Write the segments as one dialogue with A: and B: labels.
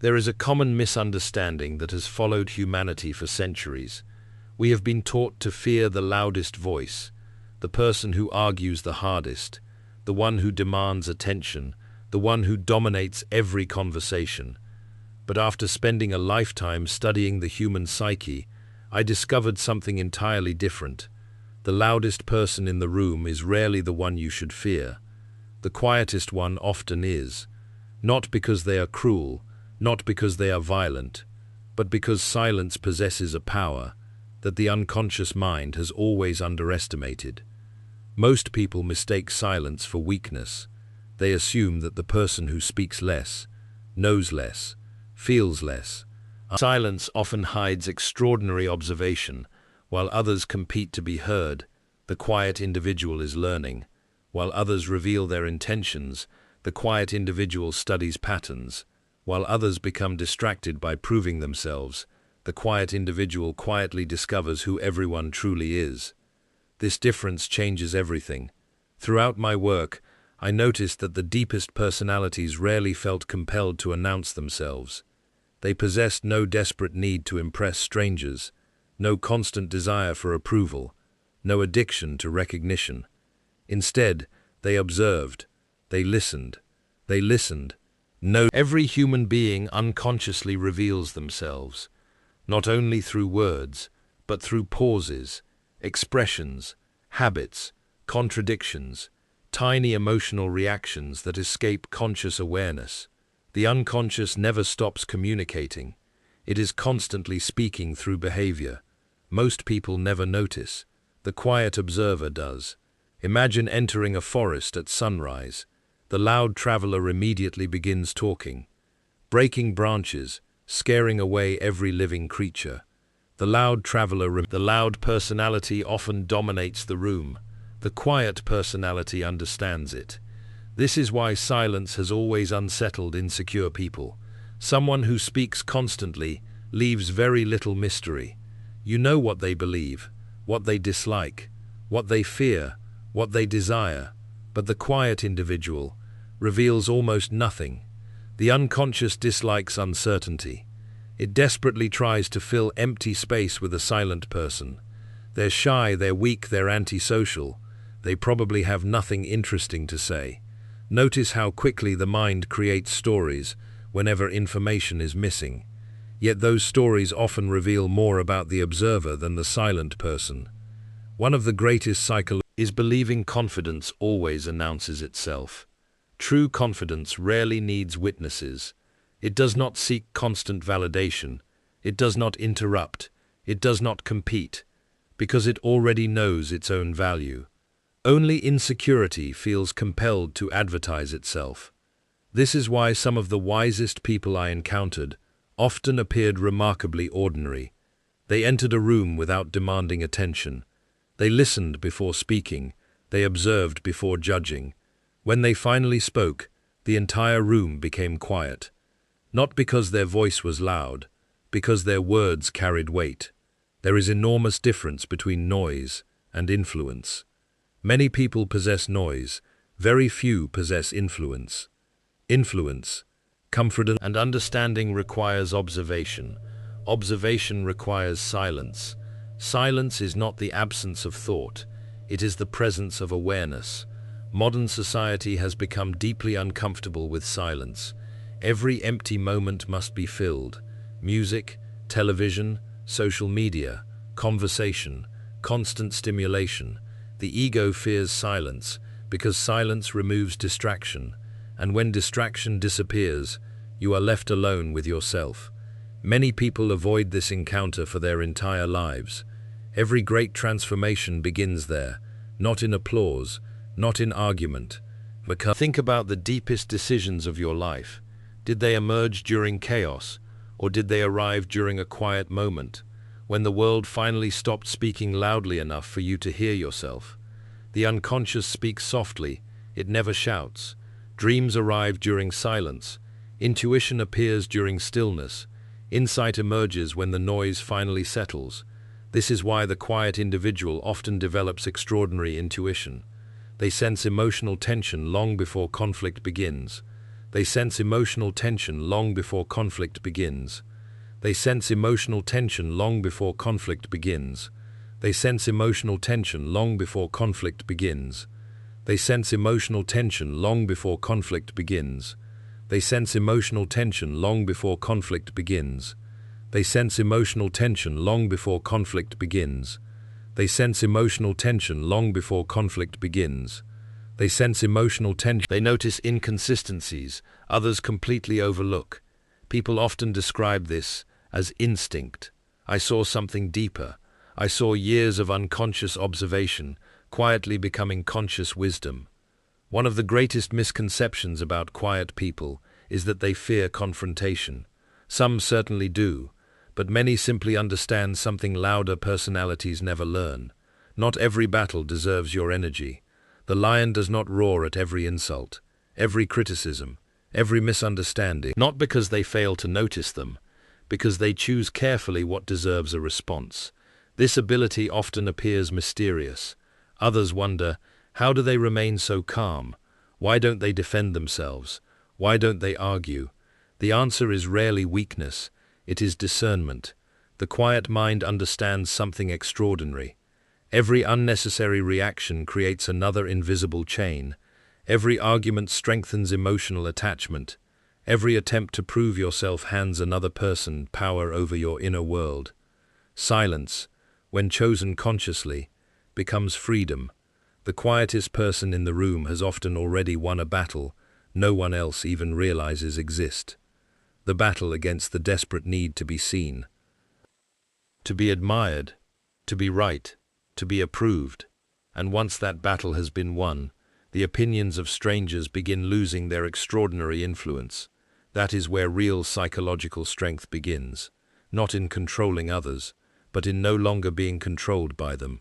A: There is a common misunderstanding that has followed humanity for centuries. We have been taught to fear the loudest voice, the person who argues the hardest, the one who demands attention, the one who dominates every conversation. But after spending a lifetime studying the human psyche, I discovered something entirely different. The loudest person in the room is rarely the one you should fear. The quietest one often is, not because they are cruel, not because they are violent, but because silence possesses a power that the unconscious mind has always underestimated. Most people mistake silence for weakness. They assume that the person who speaks less, knows less, feels less. Silence often hides extraordinary observation. While others compete to be heard, the quiet individual is learning. While others reveal their intentions, the quiet individual studies patterns. While others become distracted by proving themselves, the quiet individual quietly discovers who everyone truly is. This difference changes everything. Throughout my work, I noticed that the deepest personalities rarely felt compelled to announce themselves. They possessed no desperate need to impress strangers, no constant desire for approval, no addiction to recognition. Instead, they observed, they listened. Every human being unconsciously reveals themselves, not only through words, but through pauses, expressions, habits, contradictions, tiny emotional reactions that escape conscious awareness. The unconscious never stops communicating. It is constantly speaking through behavior. Most people never notice. The quiet observer does. Imagine entering a forest at sunrise. The loud traveler immediately begins talking, breaking branches, scaring away every living creature. The loud personality often dominates the room. The quiet personality understands it. This is why silence has always unsettled insecure people. Someone who speaks constantly leaves very little mystery. You know what they believe, what they dislike, what they fear, what they desire, but the quiet individual reveals almost nothing. The unconscious dislikes uncertainty. It desperately tries to fill empty space with a silent person. They're shy, they're weak, they're antisocial. They probably have nothing interesting to say. Notice how quickly the mind creates stories whenever information is missing. Yet those stories often reveal more about the observer than the silent person. One of the greatest psychologists is believing confidence always announces itself. True confidence rarely needs witnesses. It does not seek constant validation. It does not interrupt. It does not compete, because it already knows its own value. Only insecurity feels compelled to advertise itself. This is why some of the wisest people I encountered often appeared remarkably ordinary. They entered a room without demanding attention. They listened before speaking. They observed before judging. When they finally spoke, the entire room became quiet. Not because their voice was loud, because their words carried weight. There is enormous difference between noise and influence. Many people possess noise, very few possess influence. Influence, comfort and understanding requires observation. Observation requires silence. Silence is not the absence of thought, it is the presence of awareness. Modern society has become deeply uncomfortable with silence. Every empty moment must be filled. Music, television, social media, conversation, constant stimulation. The ego fears silence because silence removes distraction, and when distraction disappears, you are left alone with yourself. Many people avoid this encounter for their entire lives. Every great transformation begins there, not in applause, not in argument. Think about the deepest decisions of your life. Did they emerge during chaos, or did they arrive during a quiet moment, when the world finally stopped speaking loudly enough for you to hear yourself? The unconscious speaks softly, it never shouts. Dreams arrive during silence. Intuition appears during stillness. Insight emerges when the noise finally settles. This is why the quiet individual often develops extraordinary intuition. They sense emotional tension long before conflict begins. They sense emotional tension long before conflict begins. They sense emotional tension long before conflict begins. They sense emotional tension long before conflict begins. They sense emotional tension long before conflict begins. They sense emotional tension long before conflict begins. They sense emotional tension long before conflict begins. They sense emotional tension long before conflict begins. They sense emotional tension. They notice inconsistencies others completely overlook. People often describe this as instinct. I saw something deeper. I saw years of unconscious observation, quietly becoming conscious wisdom. One of the greatest misconceptions about quiet people is that they fear confrontation. Some certainly do, but many simply understand something louder personalities never learn. Not every battle deserves your energy. The lion does not roar at every insult, every criticism, every misunderstanding, not because they fail to notice them, because they choose carefully what deserves a response. This ability often appears mysterious. Others wonder, how do they remain so calm? Why don't they defend themselves? Why don't they argue? The answer is rarely weakness, it is discernment. The quiet mind understands something extraordinary. Every unnecessary reaction creates another invisible chain. Every argument strengthens emotional attachment. Every attempt to prove yourself hands another person power over your inner world. Silence, when chosen consciously, becomes freedom. The quietest person in the room has often already won a battle no one else even realizes exist. The battle against the desperate need to be seen, to be admired, to be right, to be approved. And once that battle has been won, the opinions of strangers begin losing their extraordinary influence. That is where real psychological strength begins, not in controlling others, but in no longer being controlled by them.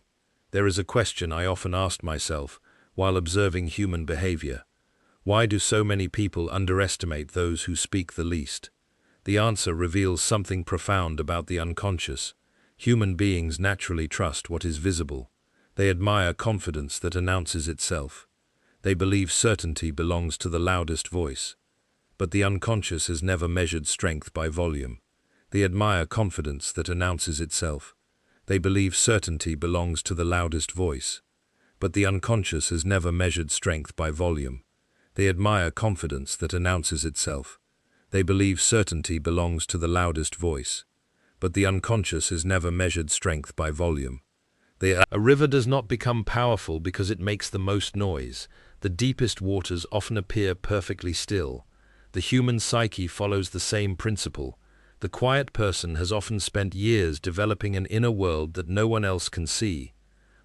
A: There is a question I often asked myself while observing human behavior. Why do so many people underestimate those who speak the least? The answer reveals something profound about the unconscious. Human beings naturally trust what is visible. They admire confidence that announces itself. They believe certainty belongs to the loudest voice. But the unconscious has never measured strength by volume. They admire confidence that announces itself. They believe certainty belongs to the loudest voice. But the unconscious has never measured strength by volume. They admire confidence that announces itself. They believe certainty belongs to the loudest voice. But the unconscious has never measured strength by volume. A river does not become powerful because it makes the most noise. The deepest waters often appear perfectly still. The human psyche follows the same principle. The quiet person has often spent years developing an inner world that no one else can see.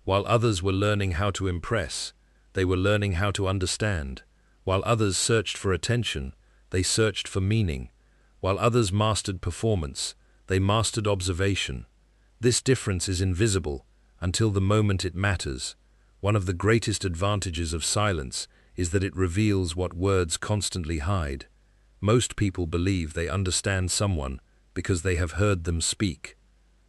A: While others were learning how to impress, they were learning how to understand. While others searched for attention, they searched for meaning. While others mastered performance, they mastered observation. This difference is invisible until the moment it matters. One of the greatest advantages of silence is that it reveals what words constantly hide. Most people believe they understand someone because they have heard them speak.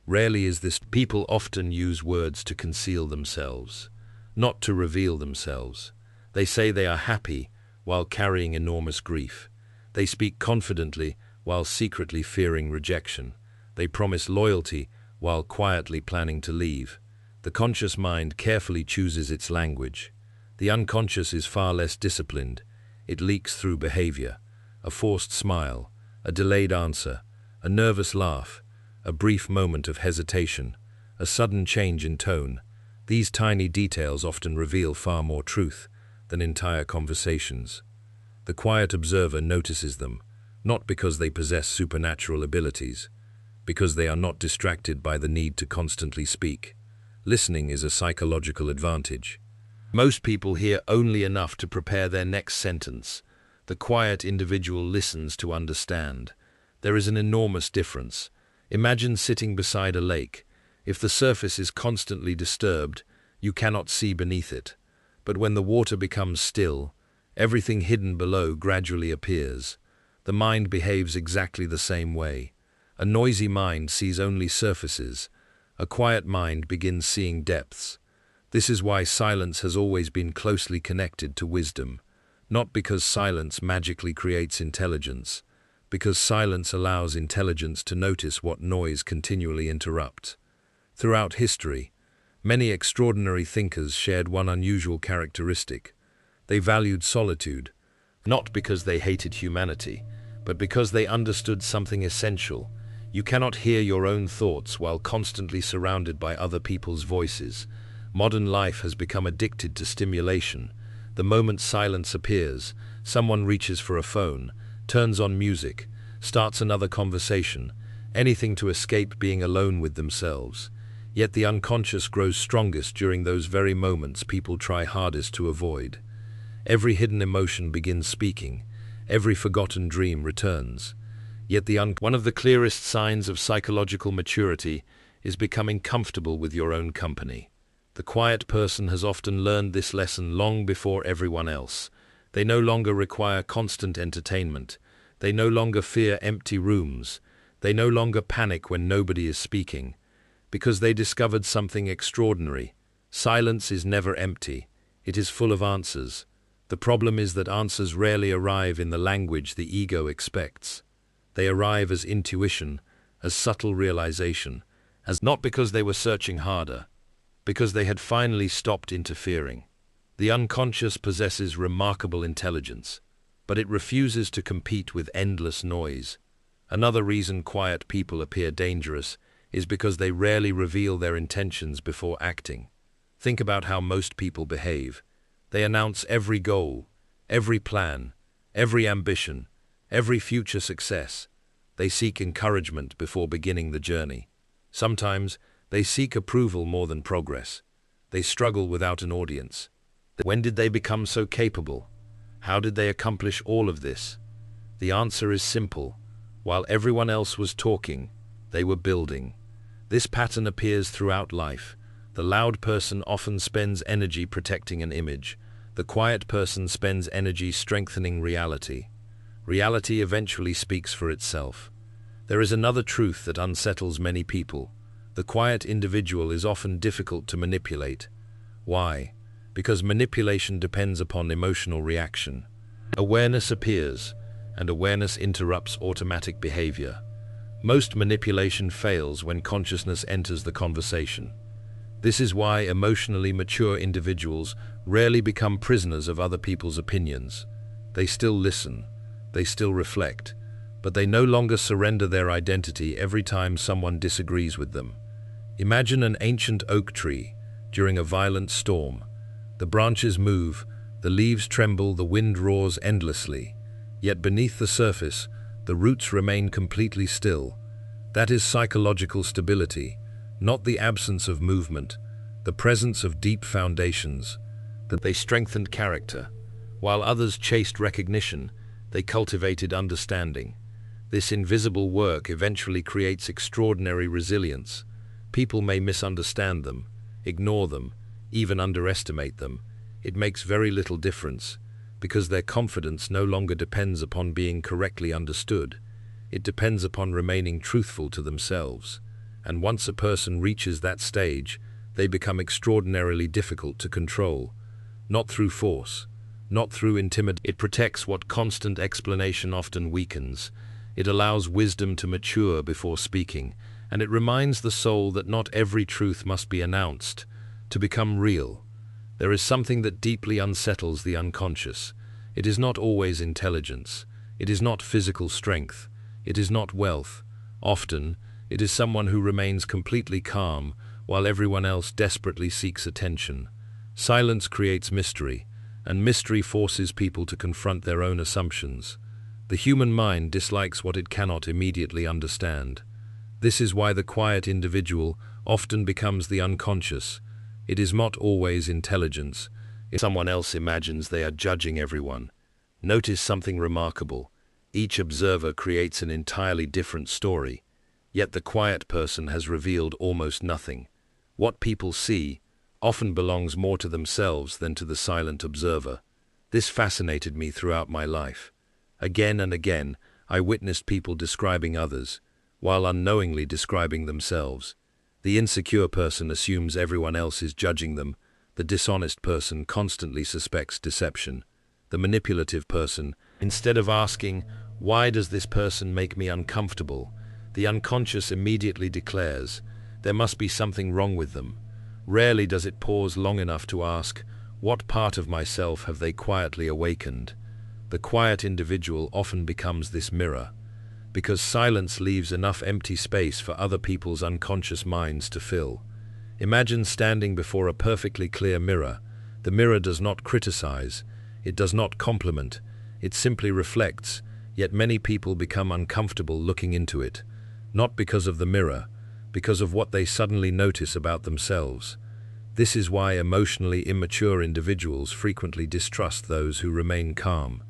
A: Rarely is this. People often use words to conceal themselves, not to reveal themselves. They say they are happy while carrying enormous grief. They speak confidently while secretly fearing rejection. They promise loyalty while quietly planning to leave. The conscious mind carefully chooses its language. The unconscious is far less disciplined. It leaks through behavior. A forced smile, a delayed answer, a nervous laugh, a brief moment of hesitation, a sudden change in tone. These tiny details often reveal far more truth than entire conversations. The quiet observer notices them, not because they possess supernatural abilities, because they are not distracted by the need to constantly speak. Listening is a psychological advantage. Most people hear only enough to prepare their next sentence. The quiet individual listens to understand. There is an enormous difference. Imagine sitting beside a lake. If the surface is constantly disturbed, you cannot see beneath it. But when the water becomes still, everything hidden below gradually appears. The mind behaves exactly the same way. A noisy mind sees only surfaces. A quiet mind begins seeing depths. This is why silence has always been closely connected to wisdom. Not because silence magically creates intelligence, because silence allows intelligence to notice what noise continually interrupts. Throughout history, many extraordinary thinkers shared one unusual characteristic. They valued solitude, not because they hated humanity, but because they understood something essential. You cannot hear your own thoughts while constantly surrounded by other people's voices. Modern life has become addicted to stimulation. The moment silence appears, someone reaches for a phone, turns on music, starts another conversation, anything to escape being alone with themselves. Yet the unconscious grows strongest during those very moments people try hardest to avoid. Every hidden emotion begins speaking. Every forgotten dream returns. Yet one of the clearest signs of psychological maturity is becoming comfortable with your own company. The quiet person has often learned this lesson long before everyone else. They no longer require constant entertainment. They no longer fear empty rooms. They no longer panic when nobody is speaking. Because they discovered something extraordinary. Silence is never empty. It is full of answers. The problem is that answers rarely arrive in the language the ego expects. They arrive as intuition, as subtle realization, not because they were searching harder, because they had finally stopped interfering. The unconscious possesses remarkable intelligence, but it refuses to compete with endless noise. Another reason quiet people appear dangerous is because they rarely reveal their intentions before acting. Think about how most people behave. They announce every goal, every plan, every ambition, every future success. They seek encouragement before beginning the journey. Sometimes they seek approval more than progress. They struggle without an audience. When did they become so capable? How did they accomplish all of this? The answer is simple. While everyone else was talking, they were building. This pattern appears throughout life. The loud person often spends energy protecting an image. The quiet person spends energy strengthening reality. Reality eventually speaks for itself. There is another truth that unsettles many people. The quiet individual is often difficult to manipulate. Why? Because manipulation depends upon emotional reaction. Awareness appears, and awareness interrupts automatic behavior. Most manipulation fails when consciousness enters the conversation. This is why emotionally mature individuals rarely become prisoners of other people's opinions. They still listen, they still reflect, but they no longer surrender their identity every time someone disagrees with them. Imagine an ancient oak tree during a violent storm. The branches move, the leaves tremble, the wind roars endlessly. Yet beneath the surface, the roots remain completely still. That is psychological stability, not the absence of movement, the presence of deep foundations. That they strengthened character. While others chased recognition, they cultivated understanding. This invisible work eventually creates extraordinary resilience. People may misunderstand them, ignore them, even underestimate them. It makes very little difference, because their confidence no longer depends upon being correctly understood. It depends upon remaining truthful to themselves. And once a person reaches that stage, they become extraordinarily difficult to control. Not through force, not through intimidation. It protects what constant explanation often weakens. It allows wisdom to mature before speaking, and it reminds the soul that not every truth must be announced to become real. There is something that deeply unsettles the unconscious. It is not always intelligence. It is not physical strength. It is not wealth. Often, it is someone who remains completely calm while everyone else desperately seeks attention. Silence creates mystery, and mystery forces people to confront their own assumptions. The human mind dislikes what it cannot immediately understand. This is why the quiet individual often becomes the unconscious. It is not always intelligence. If someone else imagines they are judging everyone, notice something remarkable. Each observer creates an entirely different story, yet the quiet person has revealed almost nothing. What people see often belongs more to themselves than to the silent observer. This fascinated me throughout my life. Again and again, I witnessed people describing others, while unknowingly describing themselves. The insecure person assumes everyone else is judging them. The dishonest person constantly suspects deception. the manipulative person. Instead of asking, "Why does this person make me uncomfortable?" the unconscious immediately declares, "There must be something wrong with them." Rarely does it pause long enough to ask, "What part of myself have they quietly awakened?" The quiet individual often becomes this mirror, because silence leaves enough empty space for other people's unconscious minds to fill. Imagine standing before a perfectly clear mirror. The mirror does not criticize, it does not compliment, it simply reflects, yet many people become uncomfortable looking into it, not because of the mirror, because of what they suddenly notice about themselves. This is why emotionally immature individuals frequently distrust those who remain calm.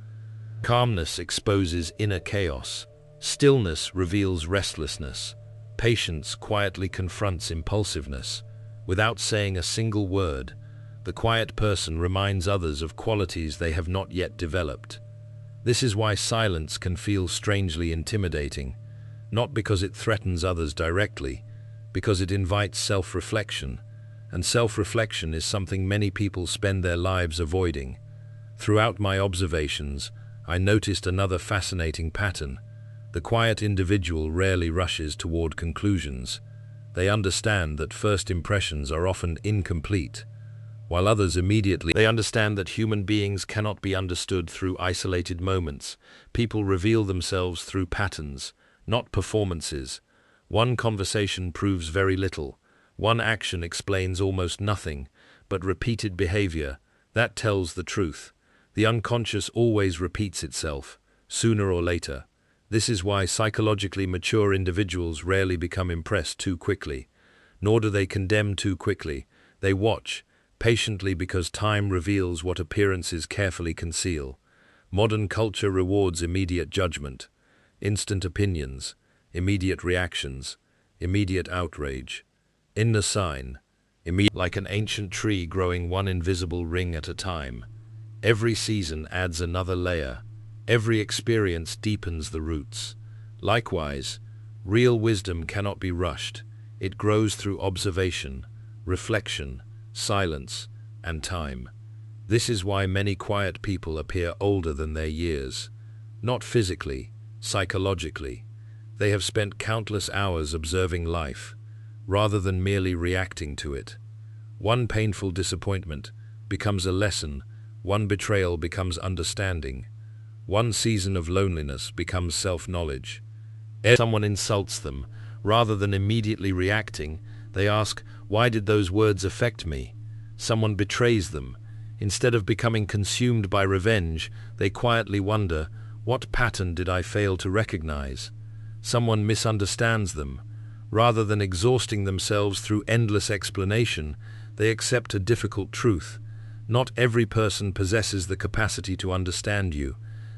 A: Calmness exposes inner chaos. Stillness reveals restlessness. Patience quietly confronts impulsiveness. Without saying a single word, the quiet person reminds others of qualities they have not yet developed. This is why silence can feel strangely intimidating, not because it threatens others directly, because it invites self-reflection, and self-reflection is something many people spend their lives avoiding. Throughout my observations, I noticed another fascinating pattern. The quiet individual rarely rushes toward conclusions. They understand that first impressions are often incomplete, while others immediately understand that human beings cannot be understood through isolated moments. People reveal themselves through patterns, not performances. One conversation proves very little. One action explains almost nothing, but repeated behavior, that tells the truth. The unconscious always repeats itself, sooner or later. This is why psychologically mature individuals rarely become impressed too quickly, nor do they condemn too quickly. They watch patiently because time reveals what appearances carefully conceal. Modern culture rewards immediate judgment, instant opinions, immediate reactions, immediate outrage. In the sign, like an ancient tree growing one invisible ring at a time. Every season adds another layer. Every experience deepens the roots. Likewise, real wisdom cannot be rushed. It grows through observation, reflection, silence, and time. This is why many quiet people appear older than their years. Not physically, psychologically. They have spent countless hours observing life, rather than merely reacting to it. One painful disappointment becomes a lesson. One betrayal becomes understanding. One season of loneliness becomes self-knowledge. If someone insults them, rather than immediately reacting, they ask, "Why did those words affect me?" Someone betrays them. Instead of becoming consumed by revenge, they quietly wonder, "What pattern did I fail to recognize?" Someone misunderstands them. Rather than exhausting themselves through endless explanation, they accept a difficult truth. Not every person possesses the capacity to understand you.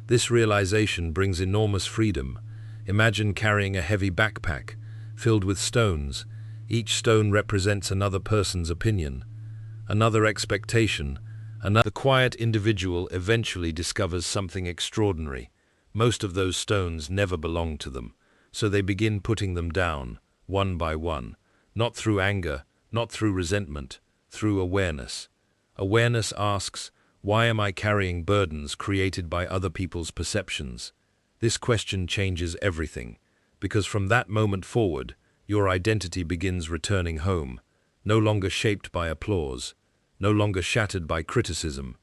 A: This realization brings enormous freedom. Imagine carrying a heavy backpack filled with stones. Each stone represents another person's opinion, another expectation, another. The quiet individual eventually discovers something extraordinary. Most of those stones never belong to them, so they begin putting them down, one by one, not through anger, not through resentment, through awareness. Awareness asks, "Why am I carrying burdens created by other people's perceptions?" This question changes everything, because from that moment forward, your identity begins returning home, no longer shaped by applause, no longer shattered by criticism,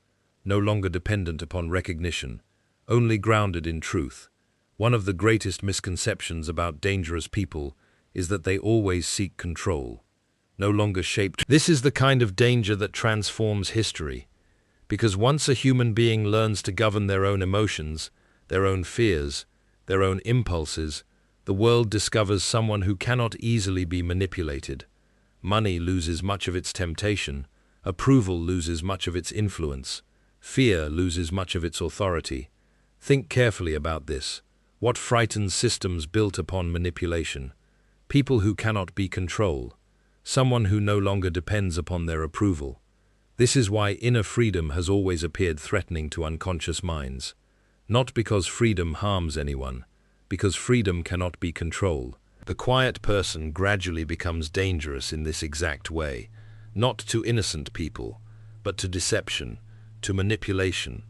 A: no longer dependent upon recognition, only grounded in truth. One of the greatest misconceptions about dangerous people is that they always seek control, no longer shaped. This is the kind of danger that transforms history, because once a human being learns to govern their own emotions, their own fears, their own impulses, the world discovers someone who cannot easily be manipulated. Money loses much of its temptation, approval loses much of its influence, fear loses much of its authority. Think carefully about this. What frightens systems built upon manipulation? People who cannot be controlled. Someone who no longer depends upon their approval. This is why inner freedom has always appeared threatening to unconscious minds. Not because freedom harms anyone, because freedom cannot be controlled. The quiet person gradually becomes dangerous in this exact way, not to innocent people, but to deception, to manipulation,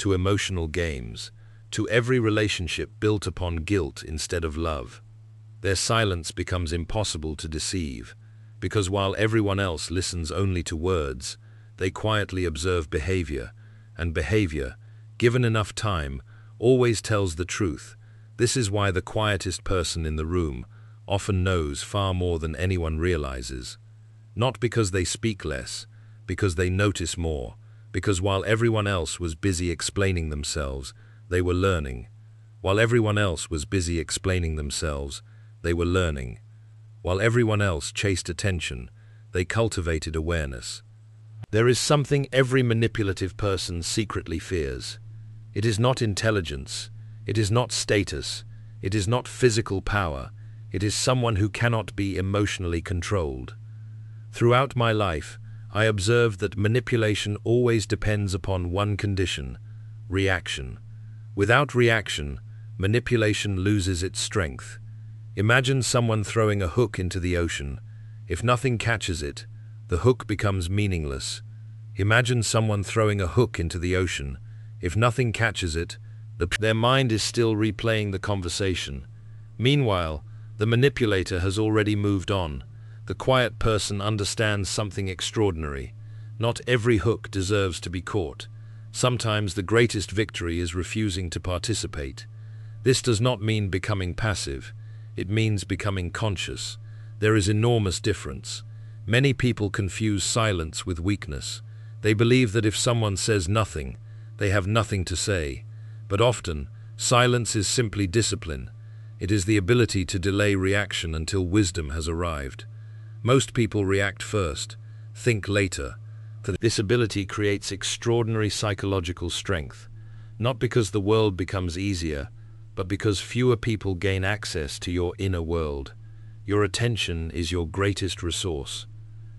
A: to emotional games, to every relationship built upon guilt instead of love. Their silence becomes impossible to deceive, because while everyone else listens only to words, they quietly observe behavior, and behavior, given enough time, always tells the truth. This is why the quietest person in the room often knows far more than anyone realizes. Not because they speak less, because they notice more, because while everyone else was busy explaining themselves, they were learning. While everyone else was busy explaining themselves, they were learning. While everyone else chased attention, they cultivated awareness. There is something every manipulative person secretly fears. It is not intelligence, it is not status, it is not physical power, it is someone who cannot be emotionally controlled. Throughout my life, I observed that manipulation always depends upon one condition: reaction. Without reaction, manipulation loses its strength. Imagine someone throwing a hook into the ocean. If nothing catches it, the hook becomes meaningless. Imagine someone throwing a hook into the ocean. If nothing catches it, their mind is still replaying the conversation. Meanwhile, the manipulator has already moved on. The quiet person understands something extraordinary. Not every hook deserves to be caught. Sometimes the greatest victory is refusing to participate. This does not mean becoming passive. It means becoming conscious. There is enormous difference. Many people confuse silence with weakness. They believe that if someone says nothing, they have nothing to say. But often, silence is simply discipline. It is the ability to delay reaction until wisdom has arrived. Most people react first, think later. This ability creates extraordinary psychological strength, not because the world becomes easier, but because fewer people gain access to your inner world. Your attention is your greatest resource.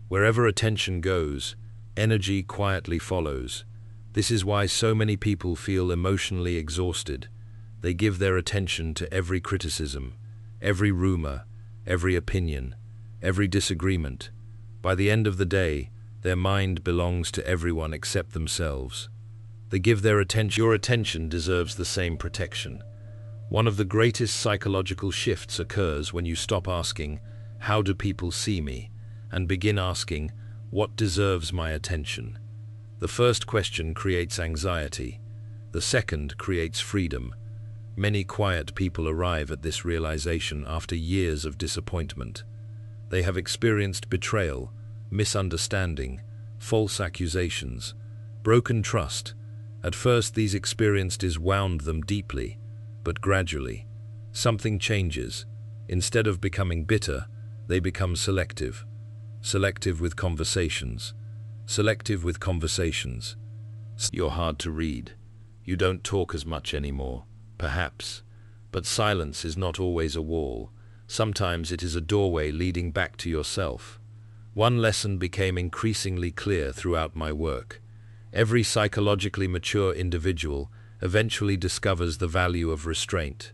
A: Wherever attention goes, energy quietly follows. This is why so many people feel emotionally exhausted. They give their attention to every criticism, every rumor, every opinion, every disagreement. By the end of the day, their mind belongs to everyone except themselves. They give their attention. Your attention deserves the same protection. One of the greatest psychological shifts occurs when you stop asking, "How do people see me?" and begin asking, "What deserves my attention?" The first question creates anxiety. The second creates freedom. Many quiet people arrive at this realization after years of disappointment. They have experienced betrayal, misunderstanding, false accusations, broken trust. At first, these experiences wound them deeply, but gradually, something changes. Instead of becoming bitter, they become selective. Selective with conversations. Selective with conversations. You're hard to read. You don't talk as much anymore, perhaps. But silence is not always a wall. Sometimes it is a doorway leading back to yourself. One lesson became increasingly clear throughout my work. Every psychologically mature individual eventually discovers the value of restraint.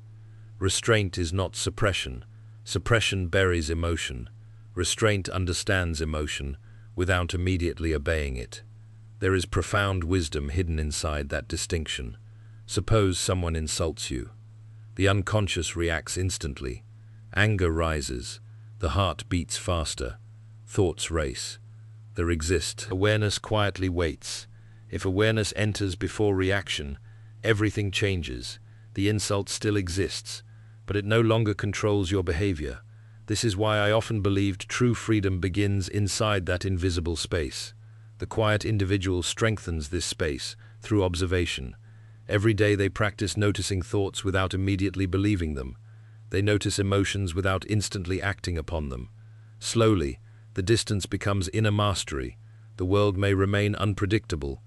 A: Restraint is not suppression. Suppression buries emotion. Restraint understands emotion without immediately obeying it. There is profound wisdom hidden inside that distinction. Suppose someone insults you. The unconscious reacts instantly. Anger rises. The heart beats faster. Thoughts race. There exists. Awareness quietly waits. If awareness enters before reaction, everything changes. The insult still exists, but it no longer controls your behavior. This is why I often believed true freedom begins inside that invisible space. The quiet individual strengthens this space through observation. Every day they practice noticing thoughts without immediately believing them. They notice emotions without instantly acting upon them. Slowly, the distance becomes inner mastery. The world may remain unpredictable.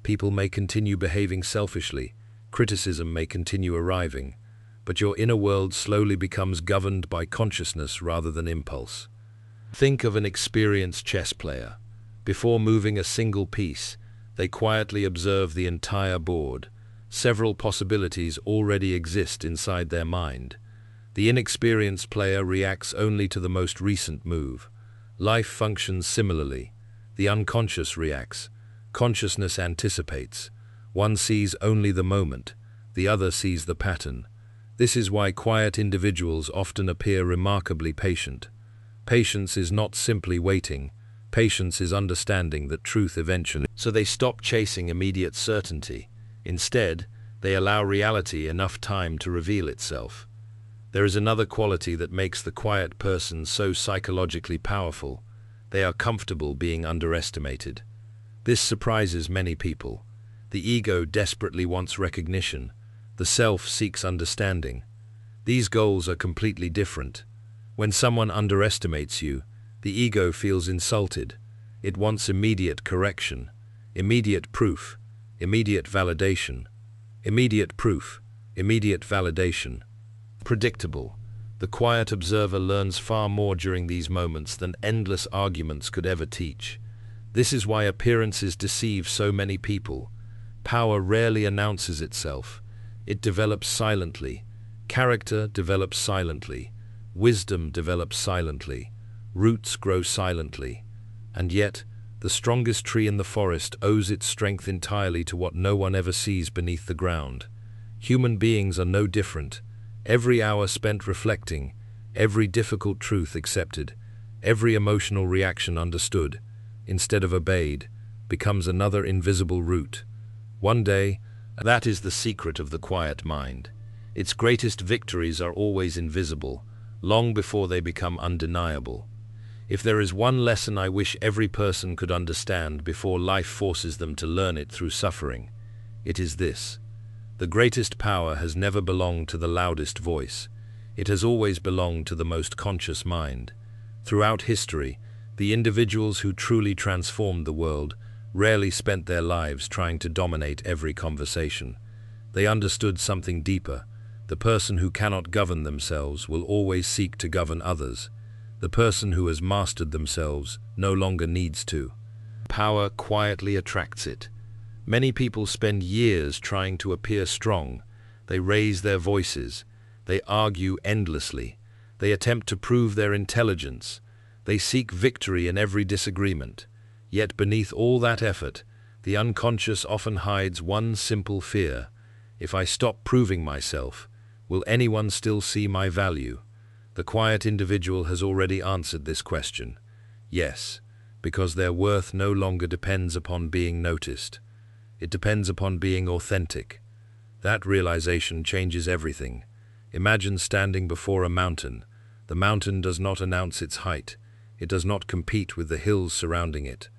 A: People may continue behaving selfishly. Criticism may continue arriving. But your inner world slowly becomes governed by consciousness rather than impulse. Think of an experienced chess player. Before moving a single piece, they quietly observe the entire board. Several possibilities already exist inside their mind. The inexperienced player reacts only to the most recent move. Life functions similarly. The unconscious reacts. Consciousness anticipates. One sees only the moment, the other sees the pattern. This is why quiet individuals often appear remarkably patient. Patience is not simply waiting. Patience is understanding that truth eventually. So they stop chasing immediate certainty. Instead, they allow reality enough time to reveal itself. There is another quality that makes the quiet person so psychologically powerful. They are comfortable being underestimated. This surprises many people. The ego desperately wants recognition. The self seeks understanding. These goals are completely different. When someone underestimates you, the ego feels insulted. It wants immediate correction, immediate proof, immediate validation. Immediate proof, immediate validation. Predictable. The quiet observer learns far more during these moments than endless arguments could ever teach. This is why appearances deceive so many people. Power rarely announces itself. It develops silently. Character develops silently. Wisdom develops silently. Roots grow silently. And yet, the strongest tree in the forest owes its strength entirely to what no one ever sees beneath the ground. Human beings are no different. Every hour spent reflecting, every difficult truth accepted, every emotional reaction understood, instead of obeyed, becomes another invisible root. One day, that is the secret of the quiet mind. Its greatest victories are always invisible, long before they become undeniable. If there is one lesson I wish every person could understand before life forces them to learn it through suffering, it is this. The greatest power has never belonged to the loudest voice. It has always belonged to the most conscious mind. Throughout history, the individuals who truly transformed the world rarely spent their lives trying to dominate every conversation. They understood something deeper. The person who cannot govern themselves will always seek to govern others. The person who has mastered themselves no longer needs to. Power quietly attracts it. Many people spend years trying to appear strong. They raise their voices. They argue endlessly. They attempt to prove their intelligence. They seek victory in every disagreement. Yet beneath all that effort, the unconscious often hides one simple fear. If I stop proving myself, will anyone still see my value? The quiet individual has already answered this question. Yes, because their worth no longer depends upon being noticed. It depends upon being authentic. That realization changes everything. Imagine standing before a mountain. The mountain does not announce its height. It does not compete with the hills surrounding it.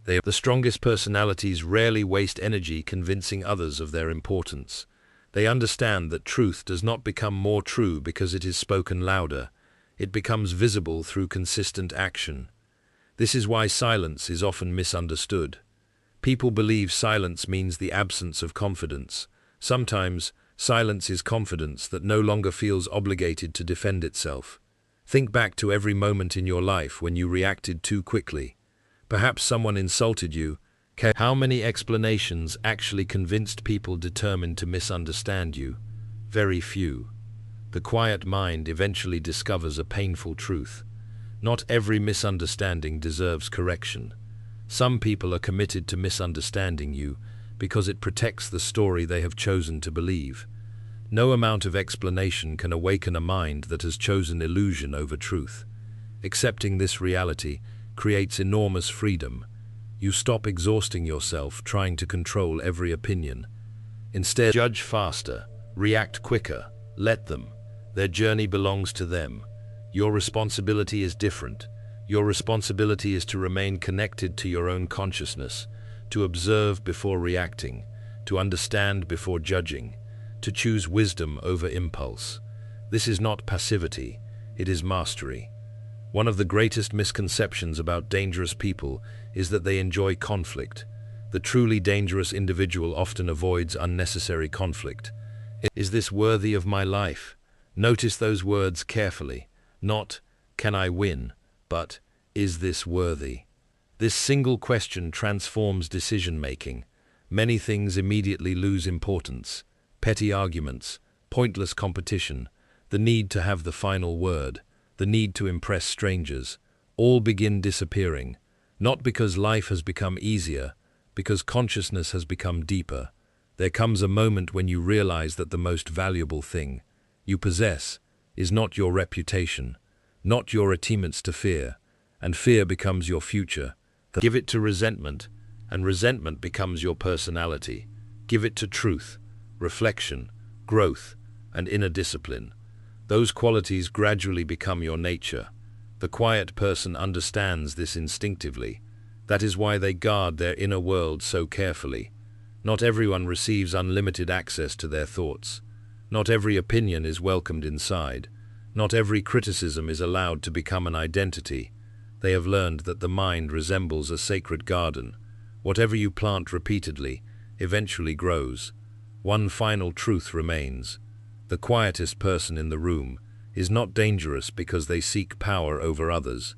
A: The strongest personalities rarely waste energy convincing others of their importance. They understand that truth does not become more true because it is spoken louder. It becomes visible through consistent action. This is why silence is often misunderstood. People believe silence means the absence of confidence. Sometimes, silence is confidence that no longer feels obligated to defend itself. Think back to every moment in your life when you reacted too quickly. Perhaps someone insulted you. How many explanations actually convinced people determined to misunderstand you? Very few. The quiet mind eventually discovers a painful truth. Not every misunderstanding deserves correction. Some people are committed to misunderstanding you because it protects the story they have chosen to believe. No amount of explanation can awaken a mind that has chosen illusion over truth. Accepting this reality creates enormous freedom. You stop exhausting yourself trying to control every opinion. Instead, judge faster, react quicker, let them. Their journey belongs to them. Your responsibility is different. Your responsibility is to remain connected to your own consciousness, to observe before reacting, to understand before judging, to choose wisdom over impulse. This is not passivity, it is mastery. One of the greatest misconceptions about dangerous people is that they enjoy conflict. The truly dangerous individual often avoids unnecessary conflict. Is this worthy of my life? Notice those words carefully. Not, can I win? But, is this worthy? This single question transforms decision-making. Many things immediately lose importance. Petty arguments, pointless competition, the need to have the final word, the need to impress strangers, all begin disappearing, not because life has become easier, because consciousness has become deeper. There comes a moment when you realize that the most valuable thing you possess is not your reputation, not your attainments to fear, and fear becomes your future. Give it to resentment, and resentment becomes your personality. Give it to truth, reflection, growth, and inner discipline. Those qualities gradually become your nature. The quiet person understands this instinctively. That is why they guard their inner world so carefully. Not everyone receives unlimited access to their thoughts. Not every opinion is welcomed inside. Not every criticism is allowed to become an identity. They have learned that the mind resembles a sacred garden. Whatever you plant repeatedly, eventually grows. One final truth remains. The quietest person in the room is not dangerous because they seek power over others.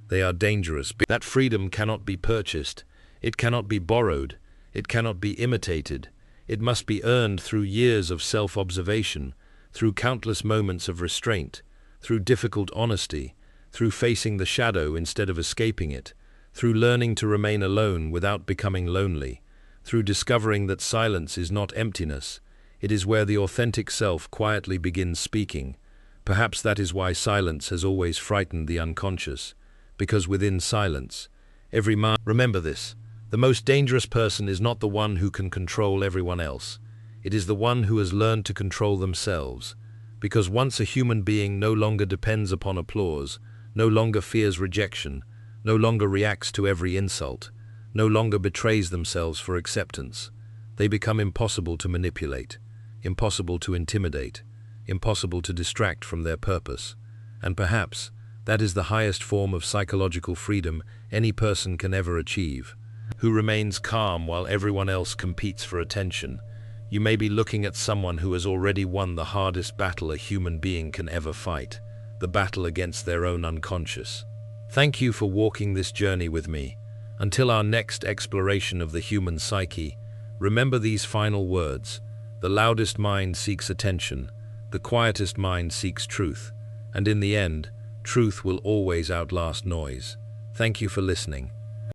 A: They are dangerous because that freedom cannot be purchased. It cannot be borrowed. It cannot be imitated. It must be earned through years of self-observation, through countless moments of restraint, through difficult honesty, through facing the shadow instead of escaping it, through learning to remain alone without becoming lonely, through discovering that silence is not emptiness. It is where the authentic self quietly begins speaking. Perhaps that is why silence has always frightened the unconscious, because within silence, every mind... Remember this. The most dangerous person is not the one who can control everyone else. It is the one who has learned to control themselves. Because once a human being no longer depends upon applause, no longer fears rejection, no longer reacts to every insult, no longer betrays themselves for acceptance, they become impossible to manipulate, impossible to intimidate, impossible to distract from their purpose. And perhaps that is the highest form of psychological freedom any person can ever achieve. Who remains calm while everyone else competes for attention. You may be looking at someone who has already won the hardest battle a human being can ever fight, the battle against their own unconscious. Thank you for walking this journey with me. Until our next exploration of the human psyche, remember these final words. The loudest mind seeks attention, the quietest mind seeks truth, and in the end, truth will always outlast noise. Thank you for listening.